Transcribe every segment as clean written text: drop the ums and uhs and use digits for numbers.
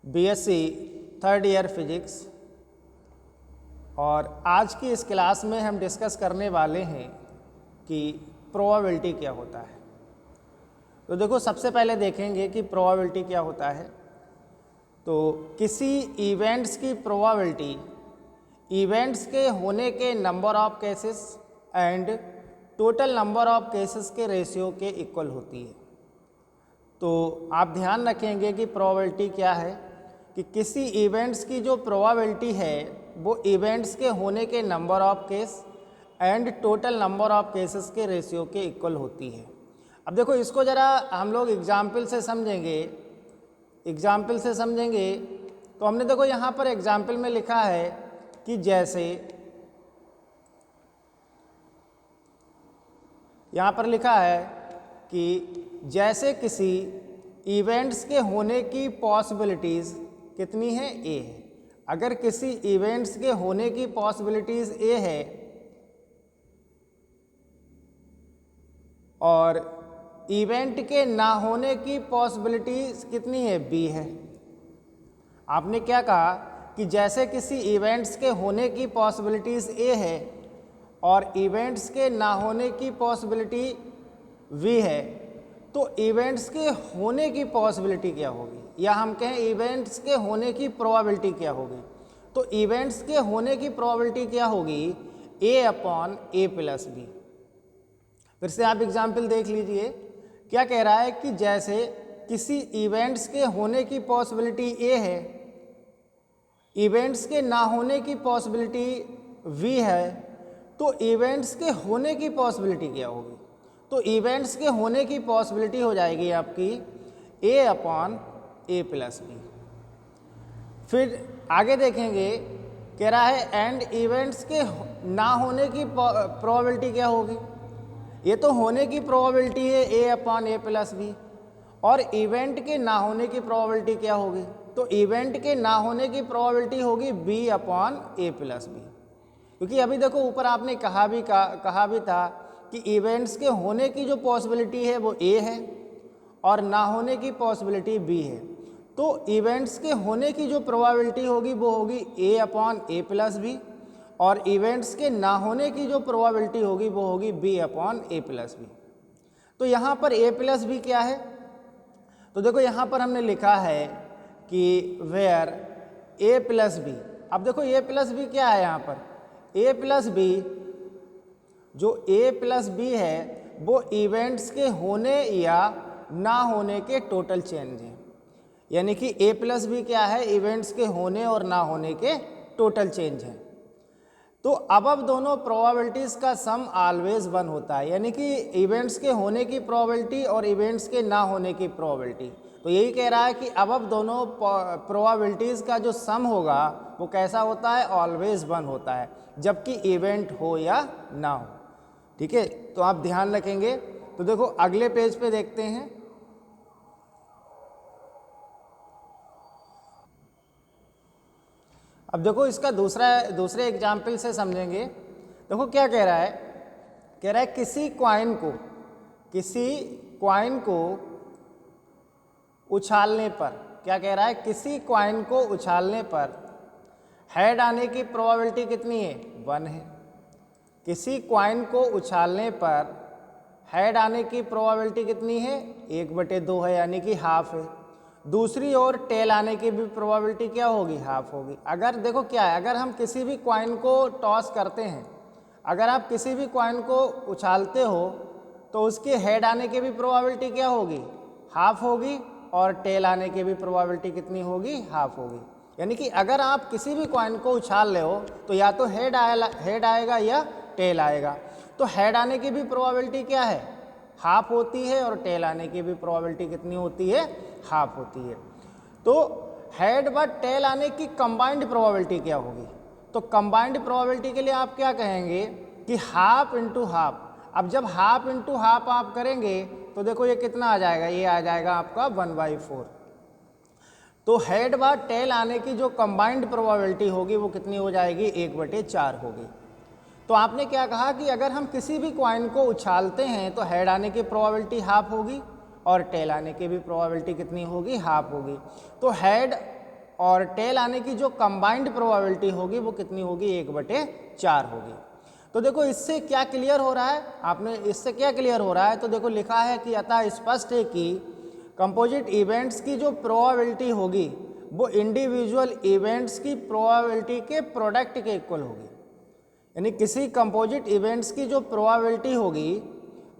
BSc third year physics. और आज की इस क्लास में हम डिस्कस करने वाले हैं कि प्रोबेबिलिटी क्या होता है। तो देखो, सबसे पहले देखेंगे कि प्रोबेबिलिटी क्या होता है। तो किसी इवेंट्स की प्रोबेबिलिटी इवेंट्स के होने के number of cases and total number of cases के रेशियो के इक्वल होती है। तो आप ध्यान रखेंगे कि प्रोबेबिलिटी क्या है, कि किसी इवेंट्स की जो प्रोबेबिलिटी है वो इवेंट्स के होने के number of case and total number of cases के रेशियो के इक्वल होती है। अब देखो, इसको ज़रा हम लोग एग्जाम्पल से समझेंगे। तो हमने देखो यहाँ पर एग्जाम्पल में लिखा है कि जैसे यहाँ पर लिखा है कि जैसे किसी इवेंट्स के होने की पॉसिबिलिटीज़ कितनी है, ए है। अगर किसी इवेंट्स के होने की पॉसिबिलिटीज़ ए है और इवेंट के ना होने की पॉसिबिलिटीज़ कितनी है, बी है। आपने क्या कहा कि जैसे किसी इवेंट्स के होने की पॉसिबिलिटीज़ ए है और इवेंट्स के ना होने की पॉसिबिलिटी वी है, तो इवेंट्स के होने की पॉसिबिलिटी क्या होगी, या हम कहें इवेंट्स के होने की प्रोबेबिलिटी क्या होगी। तो इवेंट्स के होने की प्रोबेबिलिटी क्या होगी, ए अपॉन ए प्लस बी। फिर से आप एग्जाम्पल देख लीजिए, क्या कह रहा है कि जैसे किसी इवेंट्स के होने की पॉसिबिलिटी ए है, इवेंट्स के ना होने की पॉसिबिलिटी वी है, तो इवेंट्स के होने की पॉसिबिलिटी क्या होगी। तो इवेंट्स के होने की पॉसिबिलिटी हो जाएगी आपकी ए अपॉन ए प्लस बी। फिर आगे देखेंगे, कह रहा है एंड इवेंट्स के ना होने की प्रोबेबिलिटी क्या होगी। ये तो होने की प्रोबेबिलिटी है ए अपॉन ए प्लस बी, और इवेंट के ना होने की प्रोबेबिलिटी क्या होगी। तो इवेंट के ना होने की प्रोबेबिलिटी होगी बी अपॉन ए प्लस बी। क्योंकि अभी देखो, ऊपर आपने कहा भी था कि इवेंट्स के होने की जो पॉसिबिलिटी है वो ए है और ना होने की पॉसिबिलिटी बी है। तो इवेंट्स के होने की जो प्रोबेबिलिटी होगी वो होगी ए अपॉन ए प्लस बी, और इवेंट्स के ना होने की जो प्रोबेबिलिटी होगी वो होगी बी अपॉन ए प्लस बी। तो यहाँ पर ए प्लस बी क्या है, तो देखो यहाँ पर हमने लिखा है कि वेयर ए प्लस बी। अब देखो ए प्लस बी क्या है, यहाँ पर ए प्लस बी, जो ए प्लस बी है वो इवेंट्स के होने या ना होने के टोटल चेंज है। यानी कि ए प्लस बी क्या है, इवेंट्स के होने और ना होने के टोटल चेंज है। तो अब दोनों प्रोबेबिलिटीज़ का सम ऑलवेज 1 होता है, यानी कि इवेंट्स के होने की प्रोबेबिलिटी और इवेंट्स के ना होने की प्रोबेबिलिटी। तो यही कह रहा है कि अब दोनों प्रोबेबिलिटीज़ का जो सम होगा वो कैसा होता है, ऑलवेज 1 होता है, जबकि इवेंट हो या ना हो। ठीक है, तो आप ध्यान रखेंगे। तो देखो अगले पेज पे देखते हैं। अब देखो इसका दूसरे एग्जाम्पल से समझेंगे। देखो क्या कह रहा है, किसी क्वाइन को उछालने पर, क्या कह रहा है, किसी क्वाइन को उछालने पर हेड आने की प्रोबेबिलिटी कितनी है, 1 है। किसी क्वाइन को उछालने पर हेड आने की प्रोबेबिलिटी कितनी है, 1/2 है, यानी कि हाफ है। दूसरी ओर टेल आने की भी प्रोबेबिलिटी क्या होगी, हाफ होगी। अगर देखो क्या है, अगर हम किसी भी क्वाइन को टॉस करते हैं, अगर आप किसी भी क्वाइन को उछालते हो तो उसके हेड आने की भी प्रोबेबिलिटी क्या होगी, हाफ होगी, और टेल आने की भी प्रोबेबिलिटी कितनी होगी, हाफ होगी। यानी कि अगर आप किसी भी क्वाइन को उछाल रहे हो तो या तो हेड आएगा या टेल आएगा। तो हेड आने की भी प्रोबेबिलिटी क्या है, हाफ होती है, और टेल आने की भी प्रोबेबिलिटी कितनी होती है, हाफ होती है। तो हेड व टेल आने की कंबाइंड प्रोबेबिलिटी क्या होगी। तो कंबाइंड प्रोबेबिलिटी के लिए आप क्या कहेंगे कि हाफ इंटू हाफ। अब जब हाफ इंटू हाफ आप करेंगे तो देखो ये कितना आ जाएगा, ये आ जाएगा आपका 1/4। तो हेड व टेल आने की जो कंबाइंड प्रोबेबिलिटी होगी वो कितनी हो जाएगी, 1/4 होगी। तो आपने क्या कहा कि अगर हम किसी भी क्वाइन को उछालते हैं तो हेड आने की प्रोबेबिलिटी हाफ होगी और टेल आने की भी प्रोबेबिलिटी कितनी होगी, हाफ होगी। तो हेड और टेल आने की जो कंबाइंड प्रोबेबिलिटी होगी वो कितनी होगी, 1/4 होगी। तो देखो इससे क्या क्लियर हो रहा है, आपने इससे क्या क्लियर हो रहा है, तो देखो लिखा है कि अतः स्पष्ट है कि कंपोजिट इवेंट्स की जो प्रोबेबिलिटी होगी वो इंडिविजुअल इवेंट्स की प्रोबेबिलिटी के प्रोडक्ट के इक्वल होगी। यानी किसी कंपोजिट इवेंट्स की जो प्रोबेबिलिटी होगी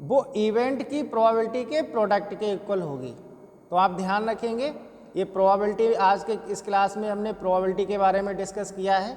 वो इवेंट की प्रोबेबिलिटी के प्रोडक्ट के इक्वल होगी। तो आप ध्यान रखेंगे, ये प्रोबेबिलिटी आज के इस क्लास में हमने प्रोबेबिलिटी के बारे में डिस्कस किया है।